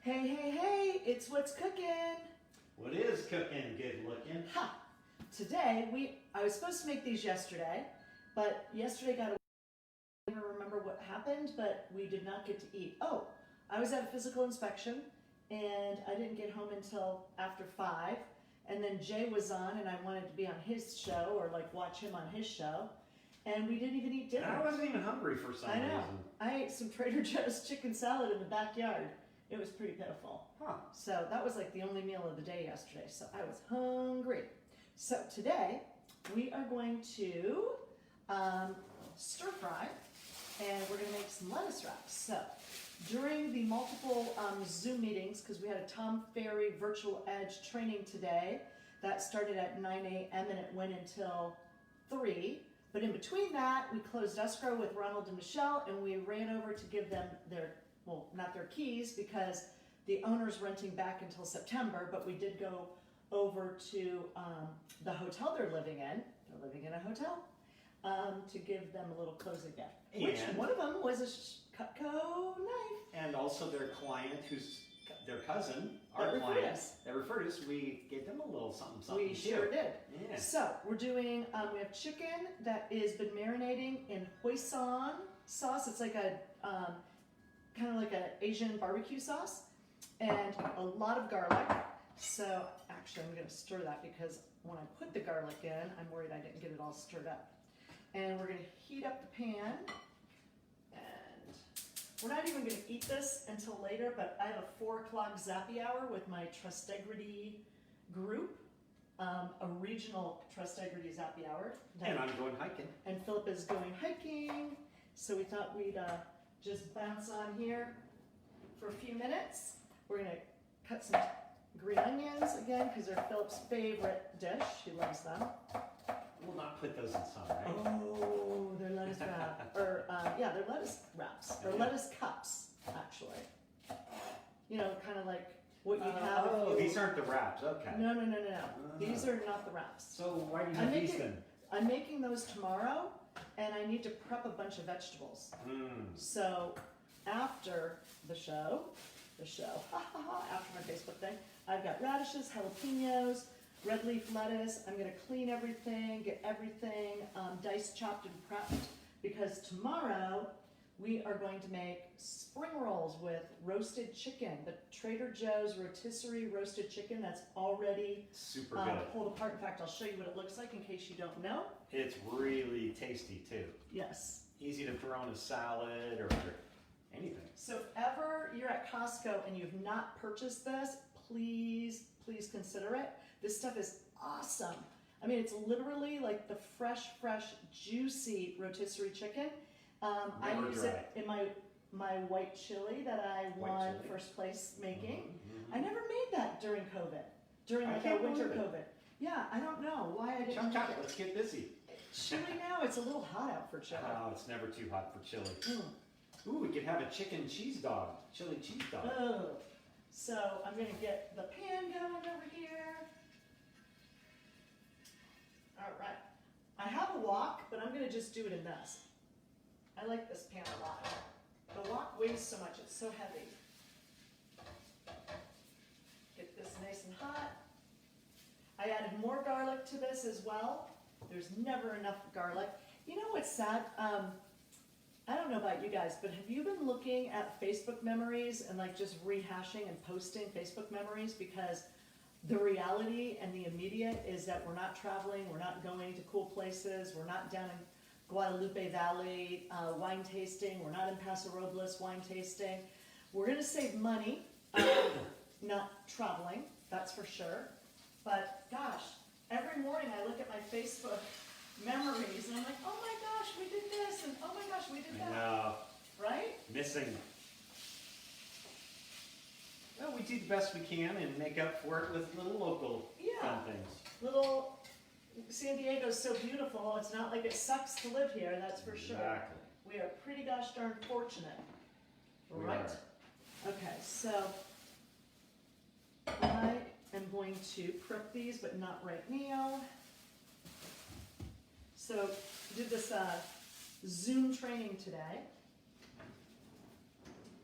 Hey, hey, hey, it's What's Cooking. What is cooking, good looking? Ha! Today, I was supposed to make these yesterday, but yesterday got away. I don't remember what happened, but we did not get to eat. Oh, I was at a physical inspection, and I didn't get home until after 5, and then Jay was on, and I wanted to be on his show, or like watch him on his show, and we didn't even eat dinner. I wasn't even hungry for some reason. I ate some Trader Joe's chicken salad in the backyard. It was pretty pitiful. Huh. So that was like the only meal of the day yesterday. So I was hungry. So today we are going to stir fry, and we're going to make some lettuce wraps. So during the multiple Zoom meetings, because we had a Tom Ferry Virtual Edge training today that started at 9 a.m. and it went until 3. But in between that, we closed escrow with Ronald and Michelle, and we ran over to give them their, well, not their keys, because the owner's renting back until September, but we did go over to the hotel they're living in. They're living in a hotel, to give them a little closing gift. Which one of them was a Cutco knife. And also their client, who's their cousin, our that client, us. that referred us, we gave them a little something We sure did. Yeah. So we're doing, we have chicken that has been marinating in hoisin sauce. It's like a, kind of like an Asian barbecue sauce, and a lot of garlic. So actually I'm gonna stir that, because when I put the garlic in, I'm worried I didn't get it all stirred up. And we're gonna heat up the pan, and we're not even gonna eat this until later, but I have a 4 o'clock zappy hour with my Trustegrity group, a regional Trustegrity zappy hour. And I'm going hiking. And Philip is going hiking, so we thought we'd just bounce on here for a few minutes. We're gonna cut some green onions again, because they're Philip's favorite dish. He loves them. We'll not put those in some, right? Oh, they're lettuce wraps. Or, yeah, they're lettuce wraps. Or lettuce cups, actually. You know, kind of like what you'd have if you... these aren't the wraps, okay. No. These are not the wraps. So why do you have these then? I'm making those tomorrow, and I need to prep a bunch of vegetables. So after the show, after my Facebook thing, I've got radishes, jalapenos, red leaf lettuce. I'm gonna clean everything, get everything diced, chopped, and prepped, because tomorrow we are going to make spring rolls with roasted chicken. The Trader Joe's rotisserie roasted chicken that's already super good. Pulled apart. In fact, I'll show you what it looks like in case you don't know. It's really tasty too. Yes. Easy to throw in a salad or anything. So if ever you're at Costco and you've not purchased this, please consider it. This stuff is awesome. I mean, it's literally like the fresh, juicy rotisserie chicken. I use it in my white chili that I won first place making. I never made that during COVID, during like our winter COVID. Yeah, I don't know why I didn't. Chop, let's get busy. Chili now, it's a little hot out for chili. Oh, it's never too hot for chili. Ooh, we could have a chicken cheese dog, chili cheese dog. Oh, so I'm gonna get the pan going over here. All right, I have a wok, but I'm gonna just do it in this. I like this pan a lot. The wok weighs so much, it's so heavy. Get this nice and hot. I added more garlic to this as well. There's never enough garlic. You know what's sad? I don't know about you guys, but have you been looking at Facebook memories and like just rehashing and posting Facebook memories? Because the reality and the immediate is that we're not traveling, we're not going to cool places, we're not down in Guadalupe Valley wine tasting, we're not in Paso Robles wine tasting. We're gonna save money, not traveling, that's for sure. But gosh, every morning I look at my Facebook memories and I'm like, oh my gosh, we did this, and oh my gosh, we did that. I know. Right? Missing. Well, we do the best we can and make up for it with little local fun things. Little San Diego's so beautiful, it's not like it sucks to live here, that's for sure. Exactly. We are pretty gosh darn fortunate. Right? Okay, so I am going to prep these, but not right now. So did this Zoom training today.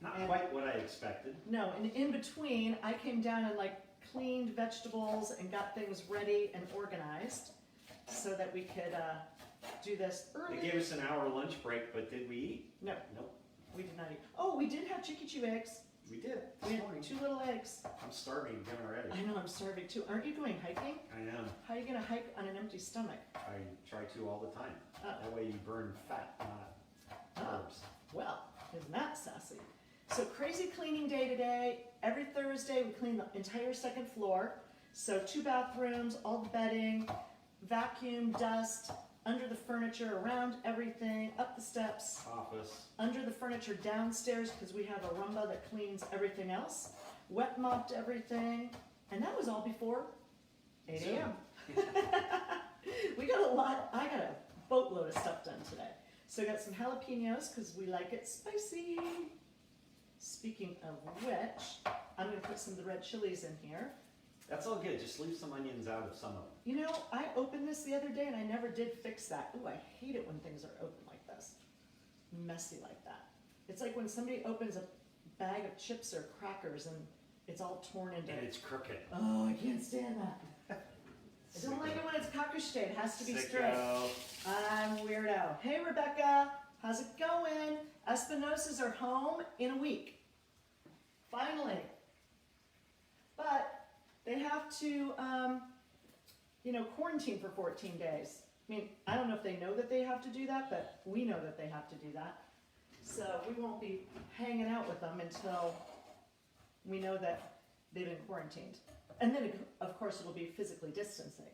Not quite what I expected. No, and in between, I came down and like cleaned vegetables and got things ready and organized so that we could do this early. They gave us an hour lunch break, but did we eat? No. Nope. We did not eat. Oh, we did have Chicky Chew eggs. We did. We had 2 little eggs. I'm starving again already. I know, I'm starving too. Aren't you going hiking? I know. How are you going to hike on an empty stomach? I try to all the time. Oh. That way you burn fat, not carbs. Well, isn't that sassy? So crazy cleaning day today. Every Thursday we clean the entire second floor. So 2 bathrooms, all the bedding, vacuum, dust, under the furniture, around everything, up the steps, Office. under the furniture downstairs because we have a Roomba that cleans everything else. Wet mopped everything. And that was all before 8 a.m. We got a lot, I got a boatload of stuff done today. So I got some jalapenos because we like it spicy. Speaking of which, I'm going to put some of the red chilies in here. That's all good. Just leave some onions out of some of them. You know, I opened this the other day and I never did fix that. Ooh, I hate it when things are open like this. Messy like that. It's like when somebody opens a bag of chips or crackers and it's all torn into... And it's crooked. Oh, I can't stand that. I don't like it when it's kakushite. It has to be straight. Sicko. I'm weirdo. Hey, Rebecca. How's it going? Espinosas are home in a week. Finally. But they have to, quarantine for 14 days. I mean, I don't know if they know that they have to do that, but we know that they have to do that. So we won't be hanging out with them until we know that they've been quarantined. And then, of course, it'll be physically distancing.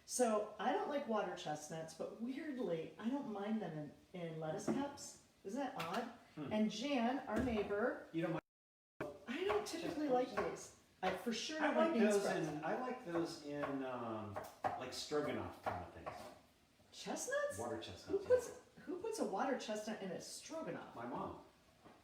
So I don't like water chestnuts, but weirdly, I don't mind them in lettuce cups. Isn't that odd? And Jan, our neighbor, You don't mind? I don't typically like these. I for sure I don't like bean those sprouts. in, I like those in like stroganoff kind of things. Chestnuts? Water chestnuts. Who puts a water chestnut in a stroganoff? My mom.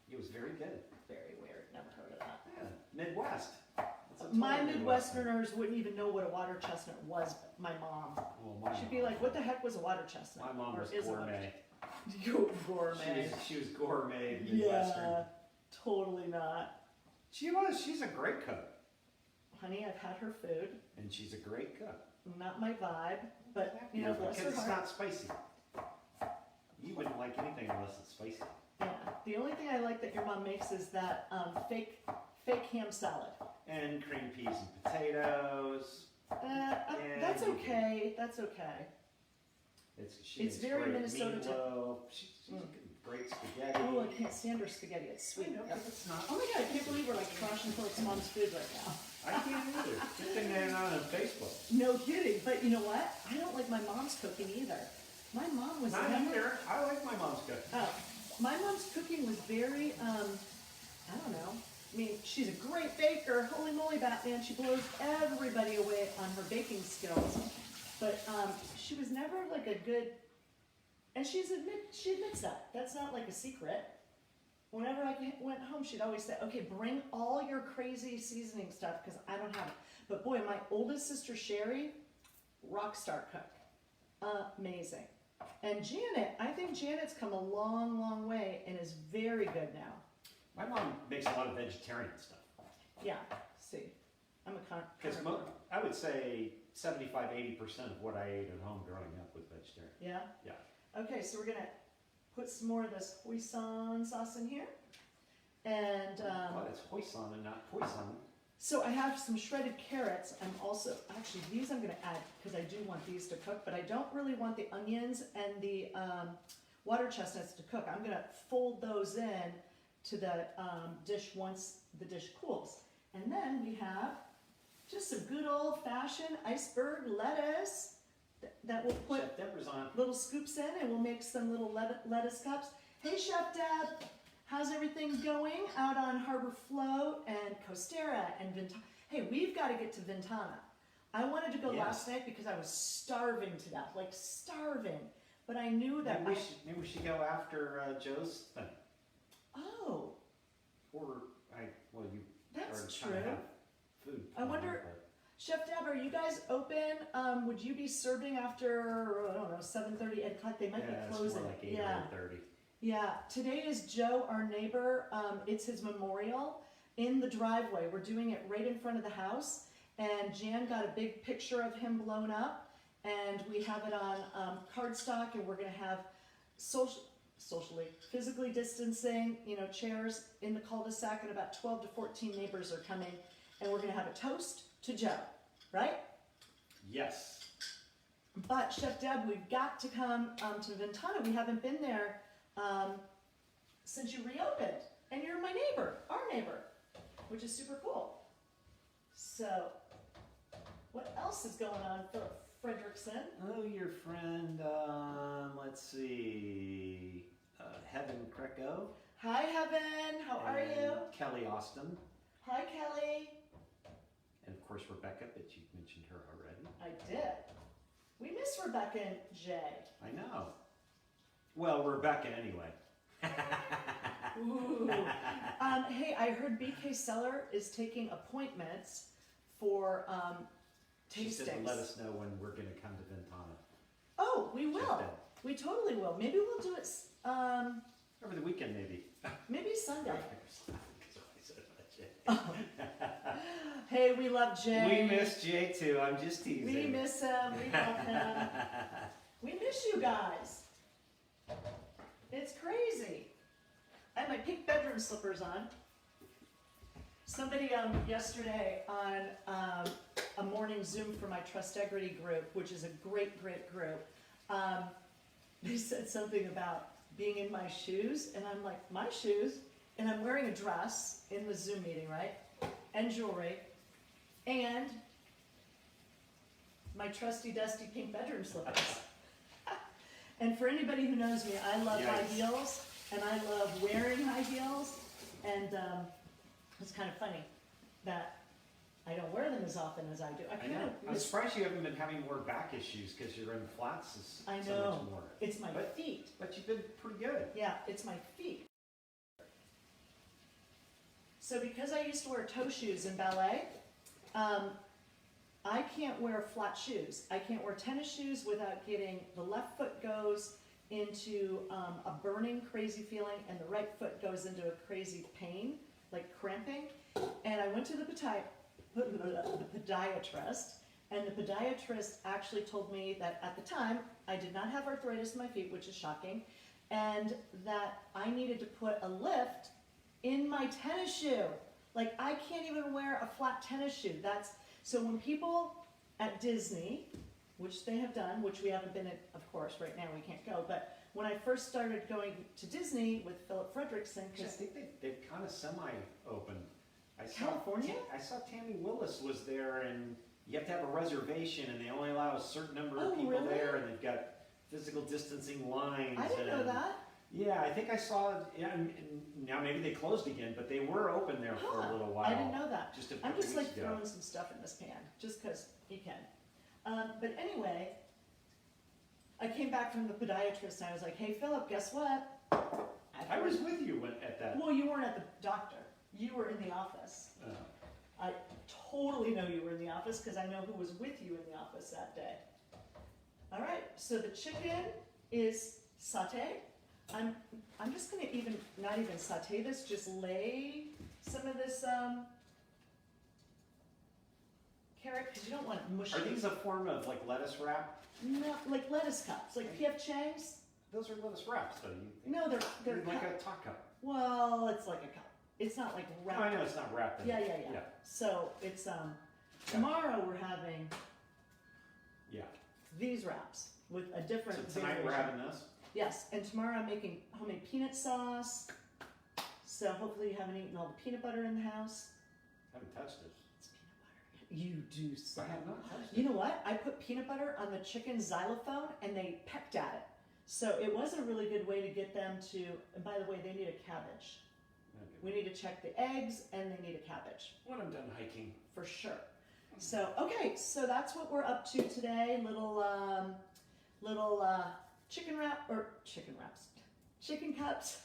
It was very good. Very weird. Never heard of that. Yeah. Midwest. That's a My total Midwesterners wouldn't even know what a water chestnut was. But my mom. Well, my She'd mom. be like, "What the heck was a water chestnut?" My mom Or was is a water gourmet. chestnut? Gourmet. She was gourmet Midwestern. Yeah, totally not. She was. She's a great cook. Honey, I've had her food. And she's a great cook. Not my vibe, but you know, bless because her it's heart. not spicy. You wouldn't like anything unless it's spicy. Yeah. The only thing I like that your mom makes is that fake ham salad. And cream peas and potatoes. That's okay. That's okay. She It's makes very great Minnesota meatloaf. She's great spaghetti. Oh, I can't stand her spaghetti. It's sweet. I know, but it's not. Oh my god, I can't believe we're like trashing Philip's mom's food right now. I can't either. Good thing they're not on Facebook. No kidding. But you know what? I don't like my mom's cooking either. My mom was Not never... either. I like my mom's cooking. Oh, my mom's cooking was very, I don't know. I mean, she's a great baker. Holy moly, Batman. She blows everybody away on her baking skills. But she was never like a good... And she admits that. That's not like a secret. Whenever I went home, she'd always say, okay, bring all your crazy seasoning stuff because I don't have it. But boy, my oldest sister, Sherry, rock star cook. Amazing. And Janet, I think Janet's come a long, long way and is very good now. My mom makes a lot of vegetarian stuff. Yeah, see, I'm a Because I would say 75-80% of what I ate at home growing up was vegetarian. Yeah? Yeah. Okay, so we're going to put some more of this hoisin sauce in here. And But it's hoisin and not poison. so I have some shredded carrots. I'm also, actually these I'm going to add because I do want these to cook, but I don't really want the onions and the water chestnuts to cook. I'm going to fold those in to the dish once the dish cools. And then we have just some good old fashioned iceberg lettuce that we'll put Chef Deborah's on. little scoops in, and we'll make some little lettuce cups. Hey, Chef Deb, how's everything going out on Harbor Float and Costera and Ventana? Hey, we've got to get to Ventana. I wanted to go last night because I was starving to death, like starving. But I knew that Maybe we should go after Joe's thing. Oh, Or you that's already true. kinda have food. I wonder- Chef Deb, are you guys open? Would you be serving after, I don't know, 7:30, 8 o'clock? They might Yeah, be it's closing. more like 8 yeah. or 8:30. Yeah, today is Joe, our neighbor. It's his memorial in the driveway. We're doing it right in front of the house. And Jan got a big picture of him blown up. And we have it on cardstock, and we're going to have socially, physically distancing, chairs in the cul-de-sac, and about 12 to 14 neighbors are coming. And we're going to have a toast to Joe, right? Yes. But Chef Deb, we've got to come to Ventana. We haven't been there since you reopened, and you're my neighbor, our neighbor, which is super cool. So, what else is going on, Philip Fredricksen? Oh, your friend, let's see, Heaven Kreco. Hi, Heaven. How are you? Kellee Austin. Hi, Kelly. And of course, Rebecca, but you mentioned her already. I did. We miss Rebecca and Jay. I know. Well, Rebecca anyway. Ooh. Hey, I heard BK Seller is taking appointments for She said to tastings. let us know when we're going to come to Ventana. Oh, we will. Chef Deb. We totally will. Maybe we'll do it. Over the weekend, maybe. Maybe Sunday. Oh. Hey, we love Jay. We miss Jay too. I'm just teasing. We miss him. We love him. We miss you guys. It's crazy. I have my pink bedroom slippers on. Somebody yesterday on a morning Zoom for my Trustegrity group, which is a great, great group, they said something about being in my shoes, and I'm like, my shoes? And I'm wearing a dress in the Zoom meeting, right? And jewelry, and my trusty, dusty pink bedroom slippers. And for anybody who knows me, I love high heels, and I love wearing high heels, and it's kind of funny that I don't wear them as often as I do. I know. I'm surprised you haven't been having more back issues because you're in flats so much more. It's my feet. But you've been pretty good. Yeah, it's my feet. So because I used to wear toe shoes in ballet, I can't wear flat shoes. I can't wear tennis shoes without getting the left foot goes into a burning, crazy feeling, and the right foot goes into a crazy pain, like cramping. And I went to the podiatrist, and the podiatrist actually told me that at the time I did not have arthritis in my feet, which is shocking, and that I needed to put a lift in my tennis shoe. Like, I can't even wear a flat tennis shoe. So when people at Disney, which they have done, which we haven't been at, of course, right now we can't go, but when I first started going to Disney with Philip Fredricksen, I think they've kind of semi-opened. California? I saw Tammy Willis was there, and you have to have a reservation, and they only allow a certain number of people there, and they've got physical distancing lines. I didn't know that. Yeah, I think I saw it. Yeah, and now maybe they closed again, but they were open there for a little while. I didn't know that. I'm just like throwing some stuff in this pan, just because you can. But anyway, I came back from the podiatrist, and I was like, hey, Philip, guess what? I was with you at that. Well, you weren't at the doctor. You were in the office. I totally know you were in the office because I know who was with you in the office that day. All right, so the chicken is sauté. I'm just gonna not even saute this, just lay some of this carrot, because you don't want it mushy. Are these a form of like lettuce wrap? No, like lettuce cups, like P.F. Chang's. Those are lettuce wraps, though. No, they're like a top cup. Well, it's like a cup. It's not like wrapped. No, I know it's not wrapped. Yeah. So it's tomorrow we're having these wraps with a different. So tonight we're having this. Yes, and tomorrow I'm making homemade peanut sauce. So hopefully you haven't eaten all the peanut butter in the house. I haven't touched it. It's peanut butter. You do so. I have not touched it. You know what? I put peanut butter on the chicken xylophone and they pecked at it. So it was a really good way to get them to, and by the way, they need a cabbage. Okay. We need to check the eggs and they need a cabbage. When I'm done hiking. For sure. So, okay, so that's what we're up to today. Little chicken cups.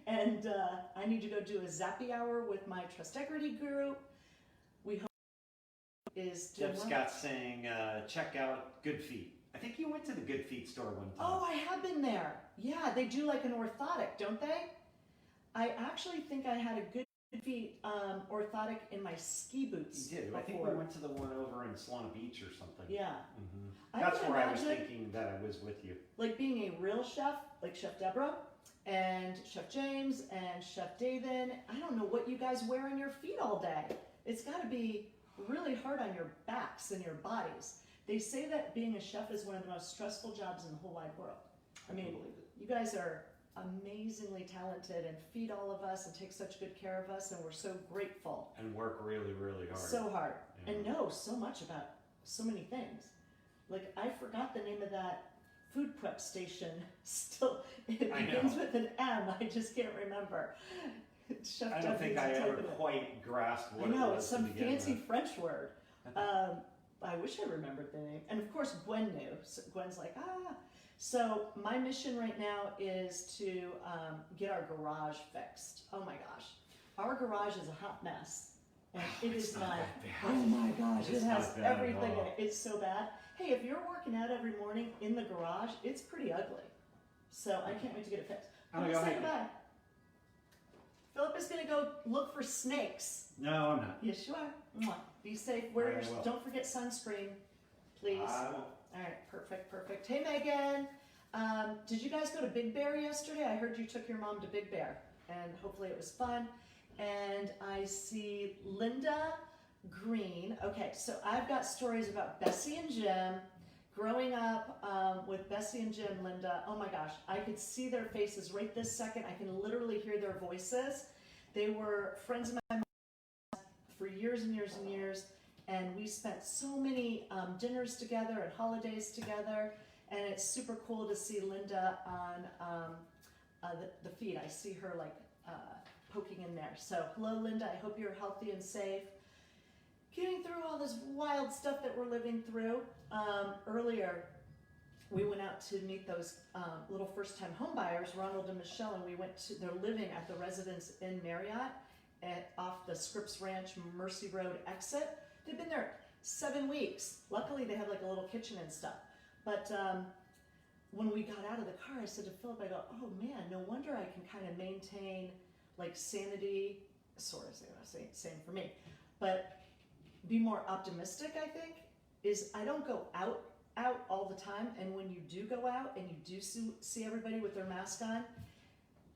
And I need to go do a zappy hour with my Trustegrity group. We hope is doing Deb Scott's saying, check out Good Feet. I think you went to the Good Feet store one time. Oh, I have been there. Yeah, they do like an orthotic, don't they? I actually think I had a Good Feet orthotic in my ski boots. You did. Before. I think we went to the one over in Solana Beach or something. Yeah. That's where I was thinking that I was with you. Like being a real chef, like Chef Deborah and Chef James and Chef David. I don't know what you guys wear on your feet all day. It's got to be really hard on your backs and your bodies. They say that being a chef is one of the most stressful jobs in the whole wide world. I mean, you guys are amazingly talented and feed all of us and take such good care of us, and we're so grateful. And work really, really hard. So hard. Yeah. And know so much about so many things. Like, I forgot the name of that food prep station. Still, it begins with an M. I just can't remember. Chef I don't think I ever quite grasped what it was. I know, it's some to begin fancy with. French word. I wish I remembered the name. And of course, Gwen knew. So Gwen's like, ah. So my mission right now is to get our garage fixed. Oh my gosh. Our garage is a hot mess. And it is not, oh my gosh, it has everything in it. It's so bad. Hey, if you're working out every morning in the garage, it's pretty ugly. So I can't wait to get it fixed. I'm gonna go say hiking. goodbye. Philip is gonna go look for snakes. No, I'm not. Yes, you are. Mwah. Be safe. Don't forget sunscreen, please. I won't. All right, perfect, perfect. Hey, Megan. Did you guys go to Big Bear yesterday? I heard you took your mom to Big Bear, and hopefully it was fun. And I see Linda Green. Okay, so I've got stories about Bessie and Jim. Growing up with Bessie and Jim, Linda, oh my gosh, I could see their faces right this second. I can literally hear their voices. They were friends of my mom for years and years and years, and we spent so many dinners together and holidays together, and it's super cool to see Linda on the feed. I see her like poking in there. So hello, Linda. I hope you're healthy and safe. Getting through all this wild stuff that we're living through. Earlier, we went out to meet those little first-time homebuyers, Ronald and Michelle, and we went to, they're living at the Residence Inn Marriott off the Scripps Ranch Mercy Road exit. They've been there 7 weeks. Luckily, they have like a little kitchen and stuff. But when we got out of the car, I said to Philip, I go, oh man, no wonder I can kind of maintain like sanity, sort of same for me, but be more optimistic, I think, is I don't go out all the time, and when you do go out and you do see everybody with their mask on,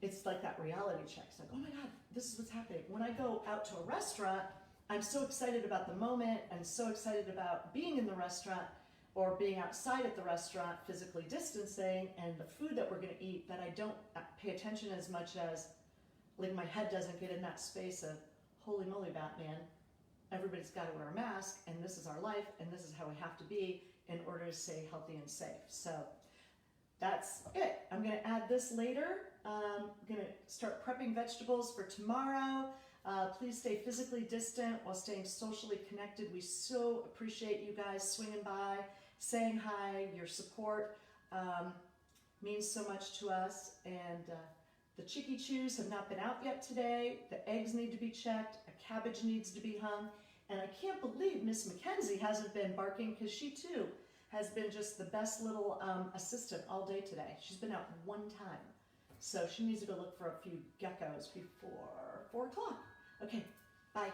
it's like that reality check. It's like, oh my God, this is what's happening. When I go out to a restaurant, I'm so excited about the moment and so excited about being in the restaurant or being outside at the restaurant, physically distancing, and the food that we're gonna eat, that I don't pay attention as much as, like my head doesn't get in that space of, holy moly, Batman, everybody's got to wear a mask, and this is our life, and this is how we have to be in order to stay healthy and safe. So that's it. I'm going to add this later. I'm going to start prepping vegetables for tomorrow. Please stay physically distant while staying socially connected. We so appreciate you guys swinging by, saying hi. Your support means so much to us. And the Chicky Chews have not been out yet today. The eggs need to be checked. A cabbage needs to be hung. And I can't believe Miss Mackenzie hasn't been barking, because she too has been just the best little assistant all day today. She's been out one time. So she needs to go look for a few geckos before 4 o'clock. Okay, bye.